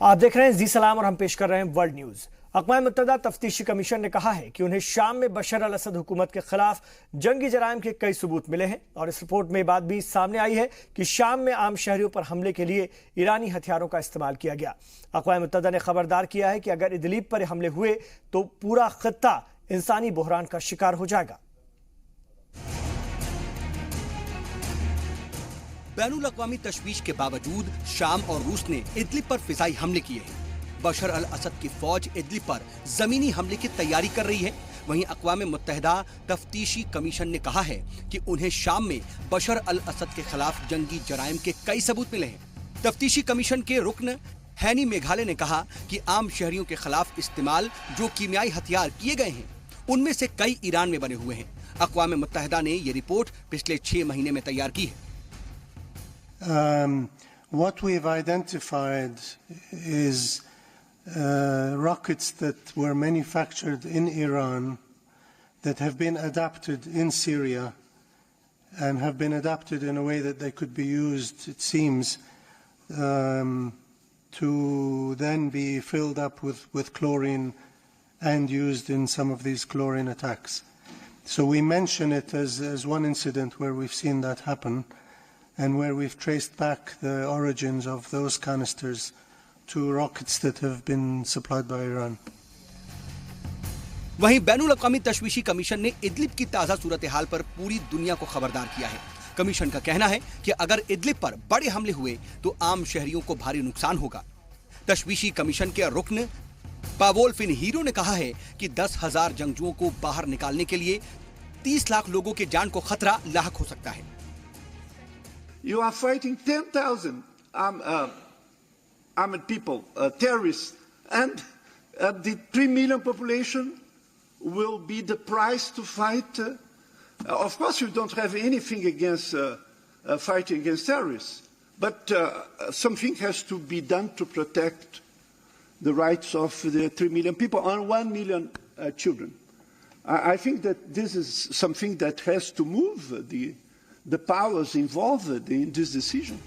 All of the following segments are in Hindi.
आप देख रहे हैं जी सलाम और हम पेश कर रहे हैं वर्ल्ड न्यूज। अक़वाम मुत्तहिदा तफ्तीशी कमीशन ने कहा है कि उन्हें शाम में बशर अल असद हुकूमत के खिलाफ जंगी जराइम के कई सबूत मिले हैं और इस रिपोर्ट में बात भी सामने आई है कि शाम में आम शहरियों पर हमले के लिए ईरानी हथियारों का इस्तेमाल किया गया। अक़वाम मुत्तहिदा ने खबरदार किया है कि अगर इदलिब पर हमले हुए तो पूरा खित्ता इंसानी बहरान का शिकार हो जाएगा। बैनुल अक़वामी तशवीश के बावजूद शाम और रूस ने इदलिब पर फिजाई हमले किए हैं। बशर अल असद की फौज इदलिब पर जमीनी हमले की तैयारी कर रही है। वहीं अक़वाम मुत्तहिदा तफ्तीशी कमीशन ने कहा है कि उन्हें शाम में बशर अल असद के खिलाफ जंगी जराइम के कई सबूत मिले हैं। तफ्तीशी कमीशन के रुकन हैनी मेघालय ने कहा कि आम शहरियों के खिलाफ इस्तेमाल जो कीमियाई हथियार किए गए हैं उनमें से कई ईरान में बने हुए हैं। अक़वाम मुत्तहिदा ने ये रिपोर्ट पिछले 6 महीने में तैयार की है। What we've identified is rockets that were manufactured in Iran that have been adapted in Syria and have been adapted in a way that they could be used, it seems, to then be filled up with chlorine and used in some of these chlorine attacks. So we mention it as one incident where we've seen that happen, and where we've traced back the origins of those canisters to rockets that have been supplied by Iran. वहीं बैनुल अक़वामी तशवीशी कमीशन ने इदलिब की ताज़ा सूरत हाल पर पूरी दुनिया को खबरदार किया है। कमीशन का कहना है कि अगर इदलिब पर बड़े हमले हुए तो आम शहरियों को भारी नुकसान होगा। तशवीशी कमीशन के रुकन पावोल फिनहीरो ने कहा है कि 10,000 जंगजुओं को बाहर निकालने के लिए 30 लाख लोगों की जान को खतरा लाहक हो सकता है। You are fighting 10,000 armed people, terrorists, and the 3 million population will be the price to fight. Of course, you don't have anything against fighting against terrorists, but something has to be done to protect the rights of the 3 million people and 1 million children. I think that this is something that has to move the powers involved in this decision.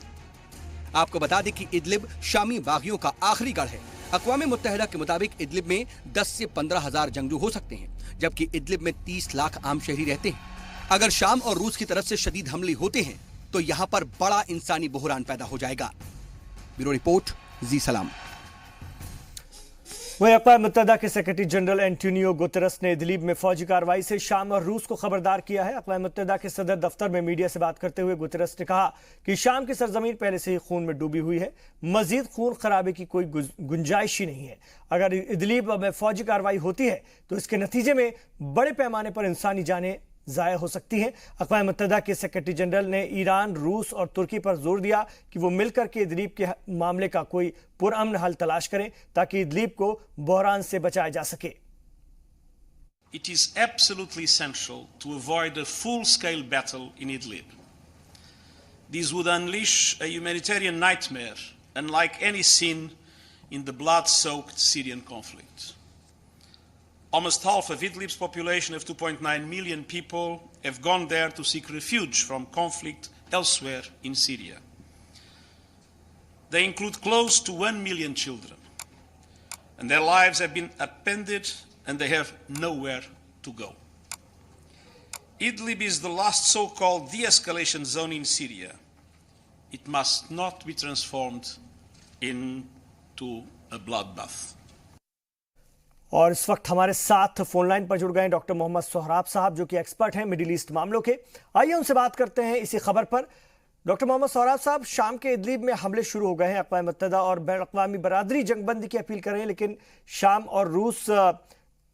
आपको बता दें कि इदलिब शामी बागियों का आखिरी गढ़ है। अक़वाम मुत्तहिदा के मुताबिक इदलिब में 10 से 15,000 जंगजू हो सकते हैं, जबकि इदलिब में 30 लाख आम शहरी रहते हैं। अगर शाम और रूस की तरफ से शदीद हमले होते हैं तो यहाँ पर बड़ा इंसानी बहरान पैदा हो जाएगा। ब्यूरो रिपोर्ट, जी सलाम। वहीं अक़वाम मुत्तहिदा के सेक्रेटरी जनरल एंटोनियो गुतेरस ने इदलिब में फौजी कार्रवाई से शाम और रूस को खबरदार किया है। अक़वाम मुत्तहिदा के सदर दफ्तर में मीडिया से बात करते हुए गुतेरस ने कहा कि शाम की सरजमीन पहले से ही खून में डूबी हुई है, मजीद खून खराबे की कोई गुंजाइश ही नहीं है। अगर इदलिब में फौजी कार्रवाई होती है तो इसके नतीजे में बड़े पैमाने पर इंसानी जानें ज़ाया हो सकती हैं। अक़वाम मुत्तहिदा के सेक्रेटरी जनरल ने ईरान, रूस और तुर्की पर जोर दिया कि वो मिलकर के इदलिब के मामले का कोई पुरअमन हल तलाश करें ताकि इदलिब को बहरान से बचाया जा सके। It is absolutely essential to avoid a full-scale battle in Idlib. This would unleash a humanitarian nightmare unlike any seen in the blood-soaked Syrian conflict. Almost half of Idlib's population of 2.9 million people have gone there to seek refuge from conflict elsewhere in Syria. They include close to 1 million children, and their lives have been upended and they have nowhere to go. Idlib is the last so-called de-escalation zone in Syria. It must not be transformed into a bloodbath. और इस वक्त हमारे साथ फोनलाइन पर जुड़ गए डॉक्टर मोहम्मद सोहराब साहब, जो कि एक्सपर्ट हैं मिडिल ईस्ट मामलों के। आइए उनसे बात करते हैं इसी खबर पर। डॉक्टर मोहम्मद सोहराब साहब, शाम के इदलिब में हमले शुरू हो गए हैं। अक़वाम मुत्तहिदा और बैन अक़वामी बरादरी जंगबंदी की अपील कर रहे हैं, लेकिन शाम और रूस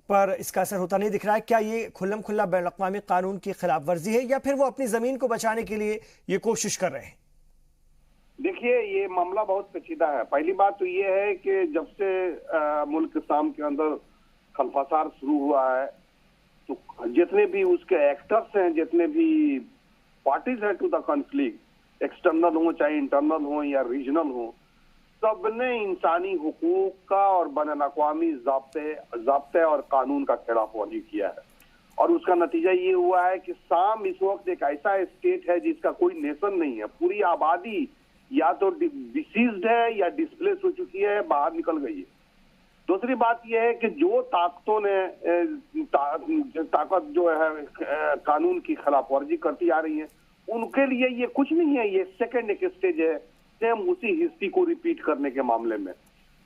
पर इसका असर होता नहीं दिख रहा है। क्या ये खुल्लम खुल्ला बैन अक़वामी कानून की खिलाफ वर्जी है या फिर वो अपनी ज़मीन को बचाने के लिए ये कोशिश कर रहे हैं? देखिए, ये मामला बहुत पेचीदा है। पहली बात तो ये है कि जब से मुल्क शाम के अंदर खलफसार शुरू हुआ है तो जितने भी उसके एक्टर्स हैं, जितने भी पार्टीज हैं टू द कॉन्फ्लिक्ट, एक्सटर्नल हो चाहे इंटरनल हो या रीजनल हो, सबने इंसानी हुकूक का और बैनुल अक़वामी ज़ाब्ते और कानून का खिलाफवर्जी किया है। और उसका नतीजा ये हुआ है कि शाम इस वक्त एक ऐसा स्टेट है जिसका कोई नेशन नहीं है। पूरी आबादी या तो डिसीज्ड है या डिस्प्लेस हो चुकी है, बाहर निकल गई है। दूसरी बात यह है कि जो ताकतों ने ताकत जो है कानून की खिलाफ वर्जी करती आ रही है, उनके लिए ये कुछ नहीं है, ये सेकंड एक स्टेज है सेम उसी हिस्ट्री को रिपीट करने के मामले में।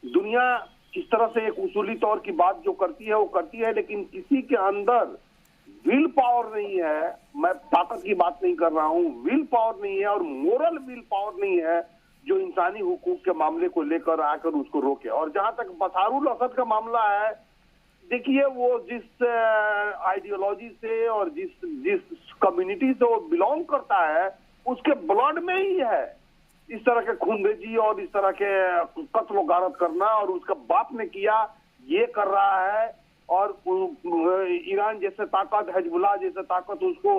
दुनिया इस तरह से एक उसूली तौर की बात जो करती है वो करती है, लेकिन किसी के अंदर विल पावर नहीं है। मैं ताकत की बात नहीं कर रहा हूं, विल पावर नहीं है और मोरल विल पावर नहीं है जो इंसानी हुकूक के मामले को लेकर आकर उसको रोके। और जहां तक बशर असद का मामला है, देखिए वो जिस आइडियोलॉजी से और जिस कम्युनिटी से वो बिलोंग करता है उसके ब्लड में ही है इस तरह के खूनरेजी और इस तरह के कत्ल और गारत करना, और उसका बाप ने किया, ये कर रहा है। और ईरान जैसे ताकत, हिजबुल्लाह जैसे ताकत उसको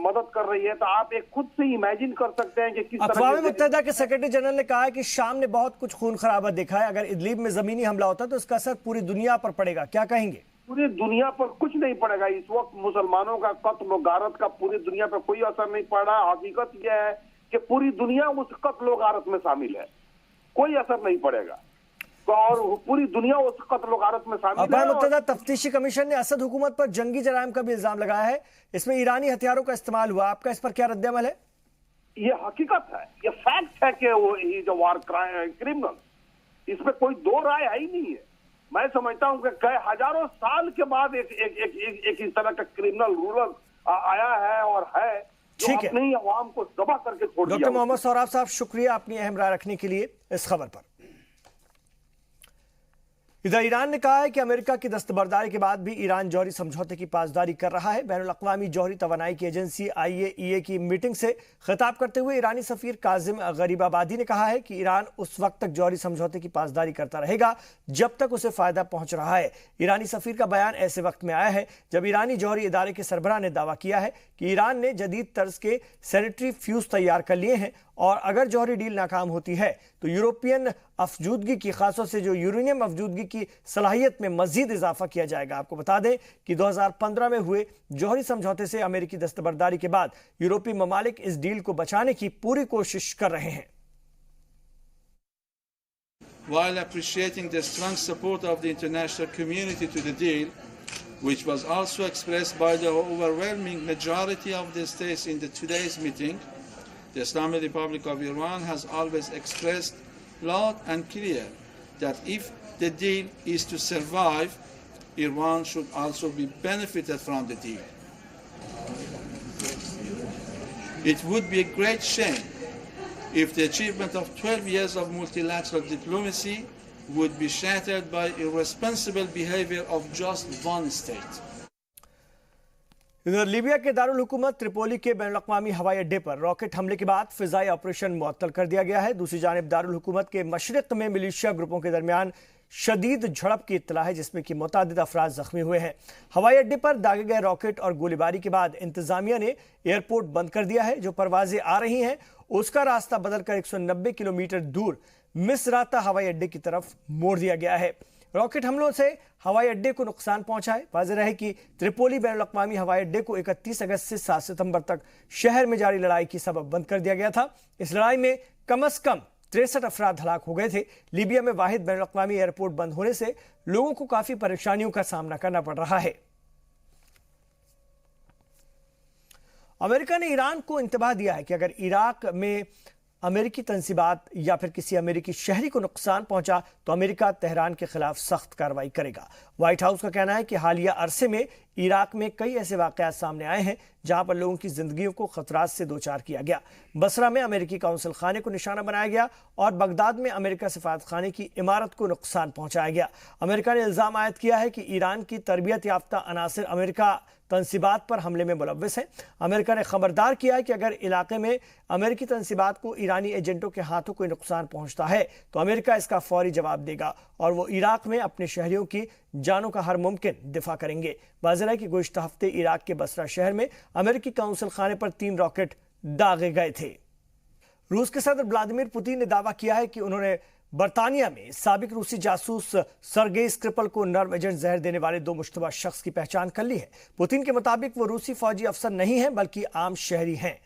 मदद कर रही है। तो आप एक खुद से इमेजिन कर सकते हैं कि किस तरह अक़वाम मुत्तहिदा के सेक्रेटरी जनरल ने कहा है कि शाम ने बहुत कुछ खून खराबा देखा है, अगर इदलिब में जमीनी हमला होता तो इसका असर पूरी दुनिया पर पड़ेगा, क्या कहेंगे? पूरी दुनिया पर कुछ नहीं पड़ेगा। इस वक्त मुसलमानों का कत्ल और गारत का पूरी दुनिया पर कोई असर नहीं पड़ रहा। हकीकत यह है कि पूरी दुनिया उस कत्ल और गारत में शामिल है, कोई असर नहीं पड़ेगा और पूरी दुनिया उस कत्ल और गारत में शामिल है। अक़वाम मुत्तहिदा तफ्तीशी कमीशन ने असद हुकूमत पर जंगी जराइम का भी इल्जाम लगाया है, इसमें ईरानी हथियारों का इस्तेमाल हुआ, आपका इस पर क्या रद्द-ए-अमल है? ये हकीकत है, ये फैक्ट है कि वो ही जो वार क्रिमिनल, इसमें कोई दो राय है ही नहीं है। मैं समझता हूं कि कई हजारों साल के बाद एक इस तरह का क्रिमिनल रूलर आया है और है जो अपने ही अवाम को दबा करके छोड़ दिया। डॉक्टर मोहम्मद सौराब साहब, शुक्रिया अपनी अहम राय रखने के लिए इस खबर पर। इधर ईरान ने कहा है कि अमेरिका की दस्तबरदारी के बाद भी ईरान जौहरी समझौते की पासदारी कर रहा है। बैनुल अक़वामी जौहरी तवानाई की एजेंसी IAEA की मीटिंग से खिताब करते हुए ईरानी सफीर काजिम गरीबाबादी ने कहा है कि ईरान उस वक्त तक जौहरी समझौते की पासदारी करता रहेगा जब तक उसे फायदा पहुंच रहा है। ईरानी सफीर का बयान ऐसे वक्त में आया है जब ईरानी जौहरी इदारे के सरबराह ने दावा किया है कि ईरान ने जदीद तर्ज के सैनिटरी फ्यूज तैयार कर लिए हैं और अगर जौहरी डील नाकाम होती है तो यूरोपियन अफजूदगी की, खासतौर से जो यूरेनियम अफजूदगी की सलाहियत में मजीद इजाफा किया जाएगा। आपको बता दें कि 2015 में हुए जौहरी समझौते से अमेरिकी दस्तबरदारी के बाद यूरोपीय ममालिक इस डील को बचाने की पूरी कोशिश कर रहे हैं। While appreciating the strong support of the international community to the deal, which was also expressed by the overwhelming majority of the states in today's meeting, the Islamic Republic of Iran has always expressed loud and clear that if the deal is to survive, Iran should also be benefited from the deal. It would be a great shame if the achievement of 12 years of multilateral diplomacy would be shattered by irresponsible behavior of just one state. इधर लीबिया के दारुल हुकूमत त्रिपोली के बैनुल-अक़वामी हवाई अड्डे पर रॉकेट हमले के बाद फिजाई ऑपरेशन मुअत्तल कर दिया गया है। दूसरी जानिब दारुल हुकूमत के मशरिक में मिलिशिया ग्रुपों के दरमियान शदीद झड़प की इत्तला है जिसमें कि मुतादिद अफराद जख्मी हुए हैं। हवाई अड्डे पर दागे गए रॉकेट और गोलीबारी के बाद इंतजामिया ने एयरपोर्ट बंद कर दिया है। जो परवाजें आ रही हैं उसका रास्ता बदलकर 190 किलोमीटर दूर मिसराता हवाई अड्डे की तरफ मोड़ दिया गया है। रॉकेट हमलों से हवाई अड्डे को नुकसान पहुंचा है। वाज़ेह है कि त्रिपोली बैनुल-अक़वामी हवाई अड्डे को 31 अगस्त से 7 सितंबर तक शहर में जारी लड़ाई की सबब बंद कर दिया गया था। इस लड़ाई में कम से कम 63 अफराद हलाक हो गए थे। लीबिया में वाहिद बैनुल-अक़वामी एयरपोर्ट बंद होने से लोगों को काफी परेशानियों का सामना करना पड़ रहा है। अमेरिका ने ईरान को इंतबाह दिया है कि अगर इराक में अमेरिकी तंसीबात या फिर किसी अमेरिकी शहरी को नुकसान पहुंचा तो अमेरिका तेहरान के खिलाफ सख्त कार्रवाई करेगा। व्हाइट हाउस का कहना है कि हालिया अरसे में इराक में कई ऐसे वाकयात सामने आए हैं जहां पर लोगों की जिंदगियों को खतरात से दो चार किया गया। बसरा में अमेरिकी काउंसिल खाने को निशाना बनाया गया और बगदाद में अमेरिका सफारत खाने की इमारत को नुकसान पहुंचाया गया। अमेरिका ने इल्जाम आयद किया है कि ईरान की तरबियत याफ्ता अनासिर अमेरिका तंसीबात पर हमले में मुलव्वस हैं। अमेरिका ने खबरदार किया है कि अगर इलाके में अमेरिकी तंसीबात को ईरानी एजेंटों के हाथों कोई नुकसान पहुंचता है तो अमेरिका इसका फौरी जवाब देगा और वो इराक में अपने शहरियों की जानों का हर मुमकिन दिफा करेंगे। वाज़ेह है कि गुज़िश्ता हफ्ते इराक के बसरा शहर में अमेरिकी काउंसिल खाने पर 3 रॉकेट दागे गए थे। रूस के सदर व्लादिमीर पुतिन ने दावा किया है कि उन्होंने बर्तानिया में साबिक रूसी जासूस सर्गेई स्क्रिपल को नर्व एजेंट जहर देने वाले 2 मुश्तबा शख्स की पहचान कर ली है। पुतिन के मुताबिक वो रूसी फौजी अफसर नहीं हैं बल्कि आम शहरी हैं।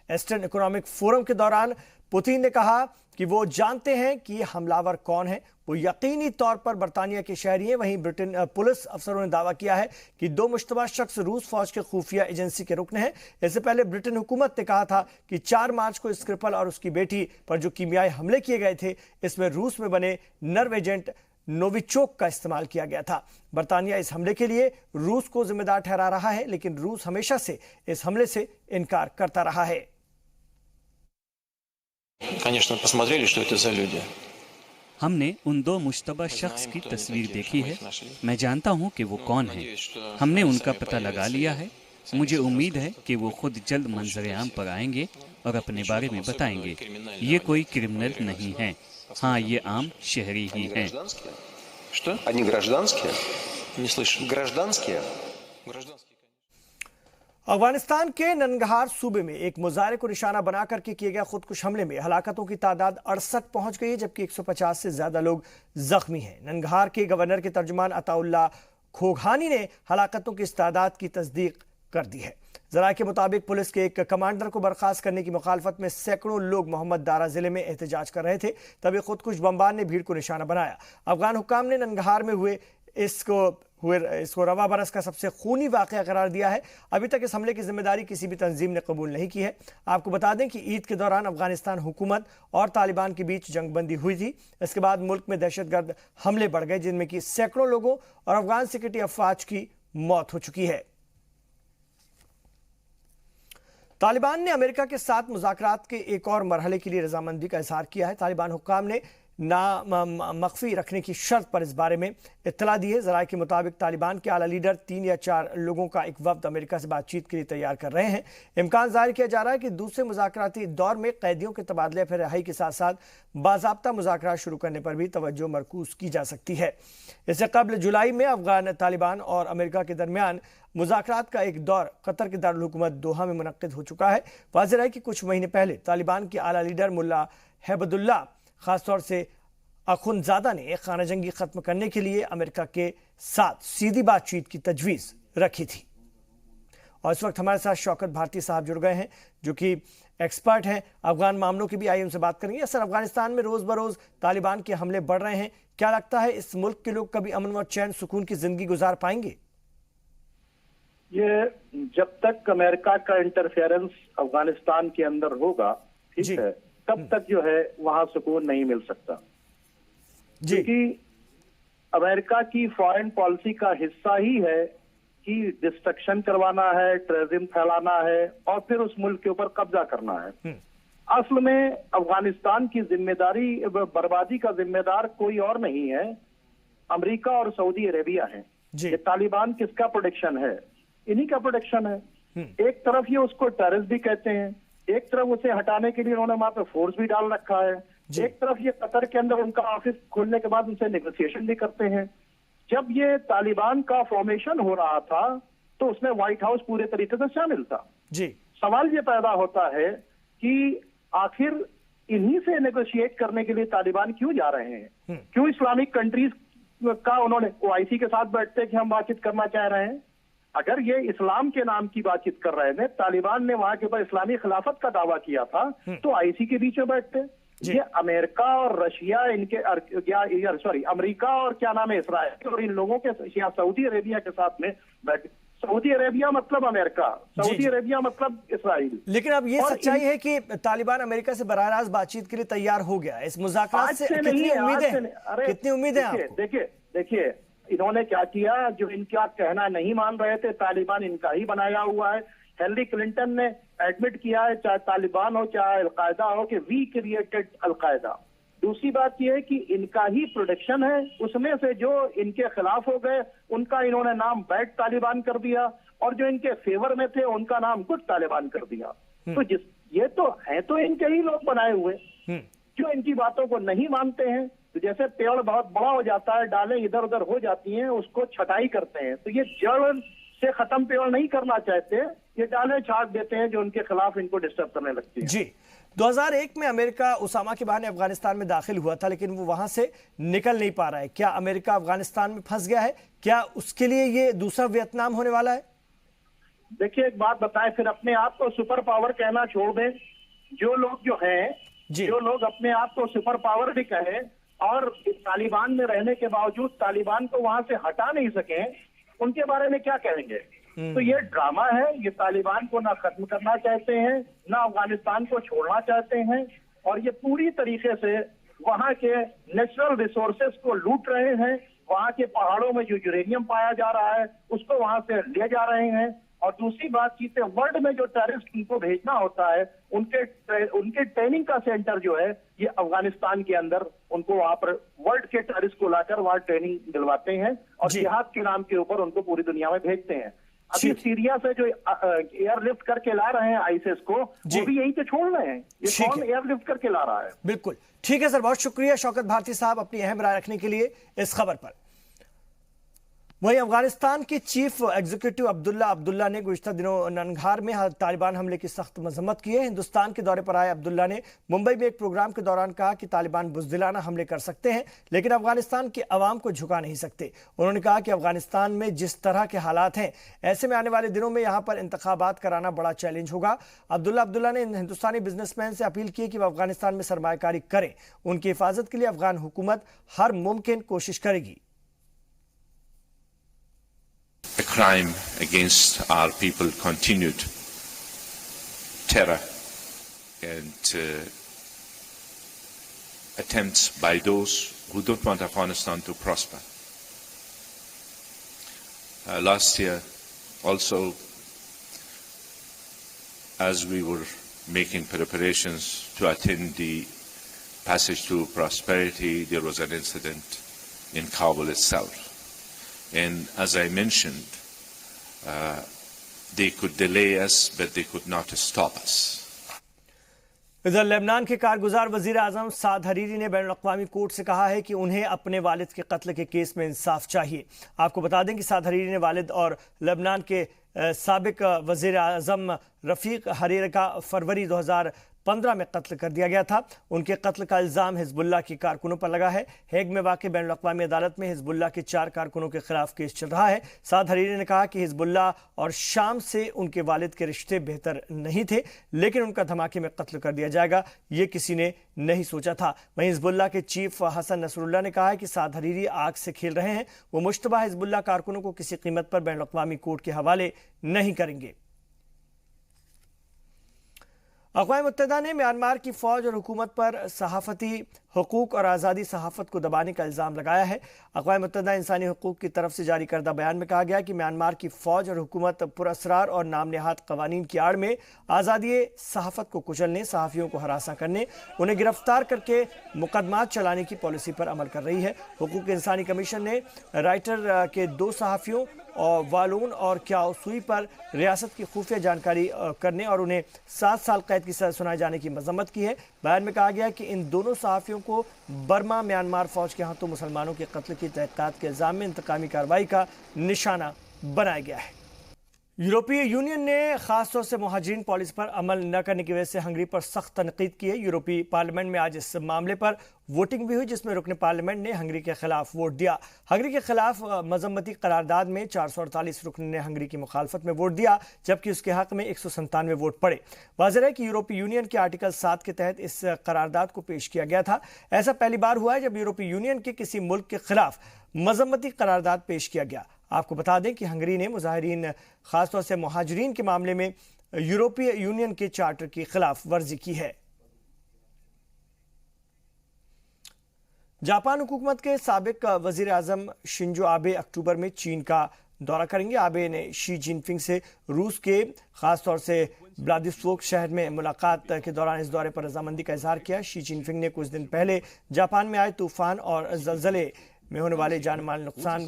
ईस्टर्न इकोनॉमिक फोरम के दौरान पुतिन ने कहा कि वो जानते हैं कि हमलावर कौन है, वो यकीनी तौर पर बरतानिया के शहरी हैं। वहीं ब्रिटेन पुलिस अफसरों ने दावा किया है कि 2 मुश्तबा शख्स रूस फौज के खुफिया एजेंसी के रुकन हैं। इससे पहले ब्रिटेन हुकूमत ने कहा था कि 4 मार्च को स्क्रिपल और उसकी बेटी पर जो कीमियाई हमले किए गए थे, इसमें रूस में बने नर्व एजेंट नोविचोक का इस्तेमाल किया गया था। बरतानिया इस हमले के लिए रूस को जिम्मेदार ठहरा रहा है, लेकिन रूस हमेशा से इस हमले से इनकार करता रहा है। Конечно, посмотрели, что это за люди. हमने उन 2 मुश्तबा शख्स की तस्वीर देखी है। मैं जानता हूं कि वो कौन है। हमने उनका पता लगा लिया है। मुझे उम्मीद है कि वो खुद जल्द मंजर-ए-आम पर आएंगे और अपने बारे में बताएंगे। ये कोई क्रिमिनल नहीं है। हाँ, ये आम शहरी ही हैं। Что? Они гражданские? Не слышу. Гражданские? Гражданские. अफगानिस्तान के ननगहार सूबे में एक मुजाहिरे को निशाना बनाकर के किए गए खुदकुश हमले में हलाकतों की तादाद 68 पहुंच गई है, जबकि 150 से ज्यादा लोग जख्मी हैं। ननगहार के गवर्नर के तर्जुमान अताउल्ला खोघानी ने हलाकतों की इस तादाद की तस्दीक कर दी है। जरा के मुताबिक पुलिस के एक कमांडर को बर्खास्त करने की मुखालफत में सैकड़ों लोग मोहम्मद दारा जिले में एहतजाज कर रहे थे, तभी खुदकुश बमबार ने भीड़ को निशाना बनाया। अफगान हुक्काम ने ननगहार में हुए इसको रवा बरस का सबसे खूनी वाक़या करार दिया है। अभी तक इस हमले की जिम्मेदारी किसी भी तंजीम ने कबूल नहीं की है। आपको बता दें कि ईद के दौरान अफगानिस्तान हुकूमत और तालिबान के बीच जंगबंदी हुई थी। इसके बाद मुल्क में दहशतगर्द हमले बढ़ गए, जिनमें कि सैकड़ों लोगों और अफगान सिक्योरिटी अफवाज की मौत हो चुकी है। तालिबान ने अमेरिका के साथ मुज़ाकरात के एक और मरहले के लिए रजामंदी का इजहार किया है। तालिबान हुक्काम ने मख्फी रखने की शर्त पर इस बारे में इत्तला दी है। ज़राए के मुताबिक तालिबान के आला लीडर 3 या 4 लोगों का एक वफ्द अमेरिका से बातचीत के लिए तैयार कर रहे हैं। इम्कान जाहिर किया जा रहा है कि दूसरे मुज़ाकराती दौर में कैदियों के तबादले फिर रिहाई के साथ साथ बाज़ाब्ता मुज़ाकरात शुरू करने पर भी तवज्जो मरकूज की जा सकती है। इससे कबल जुलाई में अफगान तालिबान और अमेरिका के दरमियान मुज़ाकरात का एक दौर कतर के दारुल हुकूमत दोहा में मुनक्किद हो चुका है। वाज़ेह है कि कुछ महीने पहले तालिबान के आला लीडर मुल्ला हैबतुल्लाह खासतौर से अखुंदजादा ने खाना जंगी खत्म करने के लिए अमेरिका के साथ सीधी बातचीत की तजवीज़ रखी थी। और इस वक्त हमारे साथ शौकत भारती साहब जुड़ गए हैं, जो कि एक्सपर्ट हैं अफगान मामलों की भी। आइए उनसे बात करेंगे। सर, अफगानिस्तान में रोज़ बरोज़ तालिबान के हमले बढ़ रहे हैं, क्या लगता है इस मुल्क के लोग कभी अमन व चैन सुकून की जिंदगी गुजार पाएंगे? ये जब तक अमेरिका का इंटरफेरेंस अफगानिस्तान के अंदर होगा, ठीक है, तब तक जो है वहां सुकून नहीं मिल सकता। क्योंकि अमेरिका की फॉरेन पॉलिसी का हिस्सा ही है कि डिस्ट्रक्शन करवाना है, टेररिज्म फैलाना है और फिर उस मुल्क के ऊपर कब्जा करना है। असल में अफगानिस्तान की जिम्मेदारी, बर्बादी का जिम्मेदार कोई और नहीं है, अमेरिका और सऊदी अरेबिया है। ये तालिबान किसका प्रोटेक्शन है? इन्हीं का प्रोटेक्शन है। एक तरफ ये उसको टेररिस्ट भी कहते हैं, एक तरफ उसे हटाने के लिए उन्होंने वहां पे फोर्स भी डाल रखा है, एक तरफ ये कतर के अंदर उनका ऑफिस खोलने के बाद उनसे नेगोशिएशन भी करते हैं। जब ये तालिबान का फॉर्मेशन हो रहा था तो उसमें व्हाइट हाउस पूरे तरीके से शामिल था। जी, सवाल ये पैदा होता है कि आखिर इन्हीं से नेगोशिएट करने के लिए तालिबान क्यों जा रहे हैं? क्यों इस्लामिक कंट्रीज का उन्होंने ओआईसी के साथ बैठते कि हम बातचीत करना चाह रहे हैं? अगर ये इस्लाम के नाम की बातचीत कर रहे थे, तालिबान ने वहां के ऊपर इस्लामी खिलाफत का दावा किया था, तो आईसी के बीच में बैठते। ये अमेरिका और रशिया, इनके अमेरिका और क्या नाम है, इस्राइल और इन लोगों के या सऊदी अरेबिया के साथ में बैठ। सऊदी अरेबिया मतलब अमेरिका, सऊदी अरेबिया मतलब इस्राइल। लेकिन अब ये सच्चाई है कि तालिबान अमेरिका से बराह रास्त बातचीत के लिए तैयार हो गया। इस मुज़ाकरात से कितनी उम्मीदें आपको? देखिए इन्होंने क्या किया, जो इनका कहना नहीं मान रहे थे, तालिबान इनका ही बनाया हुआ है। हिलरी क्लिंटन ने एडमिट किया है, चाहे तालिबान हो चाहे अलकायदा हो, कि वी क्रिएटेड अलकायदा। दूसरी बात यह है कि इनका ही प्रोटेक्शन है, उसमें से जो इनके खिलाफ हो गए उनका इन्होंने नाम बैड तालिबान कर दिया और जो इनके फेवर में थे उनका नाम गुड तालिबान कर दिया। तो ये तो है तो इनके ही लोग बनाए हुए, जो इनकी बातों को नहीं मानते हैं। तो जैसे पेड़ बहुत बड़ा हो जाता है, डालें इधर उधर हो जाती हैं, उसको छटाई करते हैं। तो ये जड़ से खत्म पेड़ नहीं करना चाहते, ये डालें छाट देते हैं जो उनके खिलाफ इनको डिस्टर्ब करने लगती है। जी, 2001 में अमेरिका उसामा के बहाने अफगानिस्तान में दाखिल हुआ था, लेकिन वो वहां से निकल नहीं पा रहा है। क्या अमेरिका अफगानिस्तान में फंस गया है? क्या उसके लिए ये दूसरा वियतनाम होने वाला है? देखिए एक बात बताएं, फिर अपने आप को सुपर पावर कहना छोड़ दें। जो लोग जो हैं, जो लोग अपने आप को सुपर पावर भी कहें और तालिबान में रहने के बावजूद तालिबान को वहां से हटा नहीं सके, उनके बारे में क्या कहेंगे? तो ये ड्रामा है। ये तालिबान को ना खत्म करना चाहते हैं, ना अफगानिस्तान को छोड़ना चाहते हैं, और ये पूरी तरीके से वहां के नेचुरल रिसोर्सेस को लूट रहे हैं। वहां के पहाड़ों में जो यूरेनियम पाया जा रहा है उसको वहां से ले जा रहे हैं। और दूसरी बातचीत है, वर्ल्ड में जो टेररिस्ट उनको भेजना होता है, उनके ट्रेनिंग का सेंटर जो है ये अफगानिस्तान के अंदर, उनको वहां पर वर्ल्ड के टेररिस्ट को लाकर वहां ट्रेनिंग दिलवाते हैं और जिहाद के नाम के ऊपर उनको पूरी दुनिया में भेजते हैं। अभी सीरिया से जो एयरलिफ्ट करके ला रहे हैं आईएसआईएस को, वो भी यहीं पे छोड़ रहे हैं। ये कौन एयरलिफ्ट करके ला रहा है? बिल्कुल ठीक है सर, बहुत शुक्रिया शौकत भारती साहब अपनी अहम राय रखने के लिए इस खबर पर। वहीं अफगानिस्तान के चीफ एग्जीक्यूटिव अब्दुल्ला ने गुज़िश्ता दिनों ननगार में तालिबान हमले की सख्त मजम्मत की है। हिंदुस्तान के दौरे पर आए अब्दुल्ला ने मुंबई में एक प्रोग्राम के दौरान कहा कि तालिबान बुज़दिलाना हमले कर सकते हैं लेकिन अफगानिस्तान के अवाम को झुका नहीं सकते। उन्होंने कहा कि अफगानिस्तान में जिस तरह के हालात हैं, ऐसे में आने वाले दिनों में यहाँ पर इंतखाबात कराना बड़ा चैलेंज होगा। अब्दुल्ला ने हिंदुस्तानी बिजनेसमैन से अपील की कि वह अफगानिस्तान में सरमायाकारी करें। उनकी हिफाजत के लिए अफगान हुकूमत हर मुमकिन कोशिश करेगी। A crime against our people continued, terror and attempts by those who don't want Afghanistan to prosper. Last year also, as we were making preparations to attend the Passage to Prosperity, there was an incident in Kabul itself. And as I mentioned, they could delay us, but they could not stop us. इधर लेबनान के कारगुजार वजीर आजम साद हरीरी ने बैनुल-अक़वामी कोर्ट से कहा है कि उन्हें अपने वालिद के कत्ल के केस में इंसाफ चाहिए। आपको बता दें कि साद हरीरी ने वालिद और लेबनान के साबिक वजीर आजम रफीक हरीरी का फरवरी 2015 में कत्ल कर दिया गया था। उनके कत्ल का इल्जाम हिजबुल्लाह के कारकुनों पर लगा है। हेग में वाक़ बैनुल-अक़वामी अदालत में हिजबुल्लाह के 4 कारकुनों के खिलाफ केस चल रहा है। साद हरीरी ने कहा कि हिजबुल्लाह और शाम से उनके वालिद के रिश्ते बेहतर नहीं थे, लेकिन उनका धमाके में कत्ल कर दिया जाएगा ये किसी ने नहीं सोचा था। वहीं हिजबुल्लाह के चीफ हसन नसरुल्लाह ने कहा है कि साद हरीरी आग से खेल रहे हैं। वो मुश्तबा हिजबुल्लाह कारकुनों को किसी कीमत पर बैनुल-अक़वामी कोर्ट के हवाले नहीं करेंगे। अक़वाम मुत्तहिदा ने म्यांमार की फ़ौज और हुकूमत पर सहाफ़ती हुकूक और आज़ादी सहाफ़त को दबाने का इल्ज़ाम लगाया है। अक़वाम मुत्तहिदा इंसानी हुकूक की तरफ से जारी करदा बयान में कहा गया कि म्यांमार की फ़ौज और हुकूमत पुरअसरार और नाम नेहाद क़वानीन की आड़ में आज़ादी सहाफ़त को कुचलने, सहाफ़ियों को हरासा करने, उन्हें गिरफ्तार करके मुकदमात चलाने की पॉलिसी पर अमल कर रही है। हुकूक इंसानी कमीशन ने राइटर के 2 सहाफ़ियों और वालून और क्याओसुई पर रियासत की खुफिया जानकारी करने और उन्हें 7 साल कैद की सज़ा सुनाए जाने की मजम्मत की है। बयान में कहा गया कि इन दोनों सहाफ़ियों को बर्मा म्यांमार फ़ौज के हाथों मुसलमानों के कत्ल की तहक़ीक़ात के इल्ज़ाम में इंतकामी कार्रवाई का निशाना बनाया गया है। यूरोपीय यूनियन ने खासतौर से मुहाजिरीन पॉलिसी पर अमल न करने की वजह से हंगरी पर सख्त तनकीद की है। यूरोपीय पार्लियामेंट में आज इस मामले पर वोटिंग भी हुई, जिसमें रुकन पार्लियामेंट ने हंगरी के खिलाफ वोट दिया। हंगरी के खिलाफ मजम्मती करारदाद में 448 रुकन ने हंगरी की मुखालफत में वोट दिया, जबकि उसके हक में 197 वोट पड़े। वाज़ेह है कि यूरोपीय यूनियन के आर्टिकल 7 के तहत इस करारदाद को पेश किया गया था। ऐसा पहली बार हुआ है जब यूरोपीय यूनियन के किसी मुल्क के खिलाफ मजम्मती करारदाद पेश किया गया। आपको बता दें कि हंगरी ने मुजाहिरीन खासतौर से मुहाजिरीन के मामले में यूरोपीय यूनियन के चार्टर की खिलाफ वर्जी की है। जापान हुकूमत के साबिक वजीर आजम शिंजो आबे अक्टूबर में चीन का दौरा करेंगे। आबे ने शी जिनपिंग से रूस के खासतौर से व्लादिवोस्तोक शहर में मुलाकात के दौरान इस दौरे पर रजामंदी का इजहार किया। शी जिनपिंग ने कुछ दिन पहले जापान में आए तूफान और जलजले में होने वाले जान माल नुकसान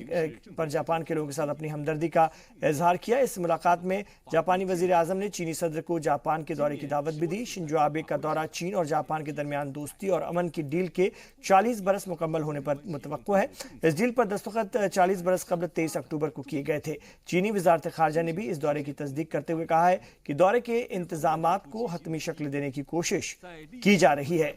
पर जापान के लोगों के साथ अपनी हमदर्दी का इजहार किया। इस मुलाकात में जापानी वजीर आजम ने चीनी सदर को जापान के दौरे की दावत भी दी। शिंजो आबे का दौरा चीन और जापान के दरमियान दोस्ती और अमन की डील के 40 बरस मुकम्मल होने पर मुतवक्को है। इस डील पर दस्तखत 40 बरस कबल 23 अक्टूबर को किए गए थे। चीनी वजारत खारजा ने भी इस दौरे की तस्दीक करते हुए कहा है कि दौरे के इंतजामात को हतमी शक्ल देने की कोशिश की जा रही है।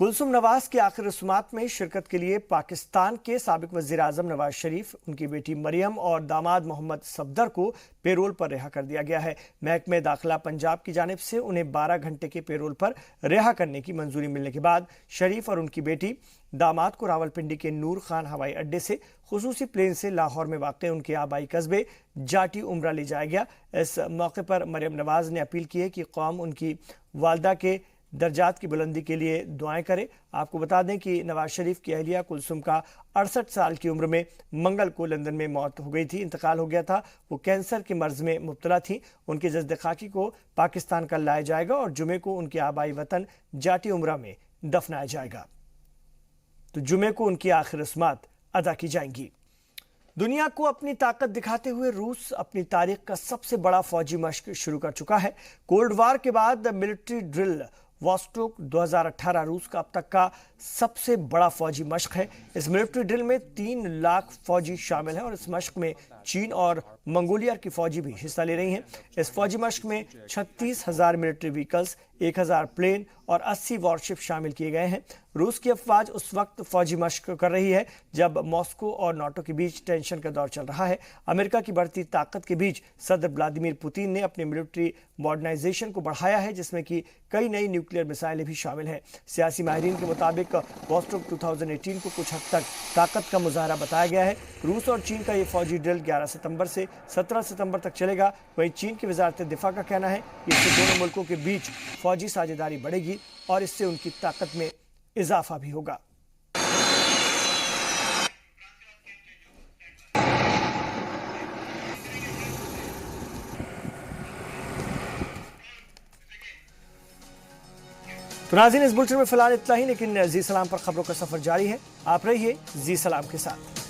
कुलसुम नवाज की आखिरी रस्मात में शिरकत के लिए पाकिस्तान के साबिक वजीर आजम नवाज शरीफ, उनकी बेटी मरियम और दामाद मोहम्मद सफदर को पेरोल पर रिहा कर दिया गया है। महकमे दाखिला पंजाब की जानिब से उन्हें 12 घंटे के पेरोल पर रिहा करने की मंजूरी मिलने के बाद शरीफ और उनकी बेटी दामाद को रावलपिंडी के नूर खान हवाई अड्डे से खुसूसी प्लेन से लाहौर में वाक़ उनके आबाई कस्बे जाटी उम्रा ले जाया गया। इस मौके पर मरियम नवाज ने अपील की है कि कौम उनकी वालदा के दर्जात की बुलंदी के लिए दुआएं करे। आपको बता दें कि नवाज शरीफ की अहलिया कुलसुम का 68 साल की उम्र में मंगल को लंदन में मौत हो गई थी, इंतकाल हो गया था। वो कैंसर के मर्ज में मुब्तला थी। उनके जज्द खाकी को पाकिस्तान का लाया जाएगा और जुमे को उनके आबाई वतन जाटी उम्रा में दफनाया जाएगा। तो जुमे को उनकी आखिरी रस्मात अदा की जाएंगी। दुनिया को अपनी ताकत दिखाते हुए रूस अपनी तारीख का सबसे बड़ा फौजी मश्क शुरू कर चुका है। कोल्ड वार के बाद मिलिट्री ड्रिल वॉस्टोक 2018 रूस का अब तक का सबसे बड़ा फौजी मश्क है। इस मिलिट्री ड्रिल में 3 लाख फौजी शामिल हैं और इस मश्क में चीन और मंगोलिया की फौजी भी हिस्सा ले रही हैं। इस फौजी मश्क में 36,000 मिलिट्री व्हीकल्स, 1,000 प्लेन और 80 वॉरशिप शामिल किए गए हैं। रूस की अफवाज उस वक्त फौजी मश्क कर रही है जब मॉस्को और नाटो के बीच टेंशन का दौर चल रहा है। अमेरिका की बढ़ती ताकत के बीच सदर व्लादिमीर पुतिन ने अपने मिलिट्री मॉडर्नाइजेशन को बढ़ाया है, जिसमें कि कई नई न्यूक्लियर मिसाइलें भी शामिल हैं। सियासी माहिरीन के मुताबिक वॉस्टोक 2018 को कुछ हद तक ताकत का मुजाहरा बताया गया है। रूस और चीन का ये फौजी ड्रिल 11 सितंबर से 17 सितंबर तक चलेगा। वहीं चीन की वजारत दिफा का कहना है कि इससे दोनों मुल्कों के बीच फौजी साझेदारी बढ़ेगी और इससे उनकी ताकत में इजाफा भी होगा। तो नाज़रीन, इस बुलेटिन में फिलहाल इतना ही, लेकिन जी सलाम पर खबरों का सफर जारी है। आप रहिए जी सलाम के साथ।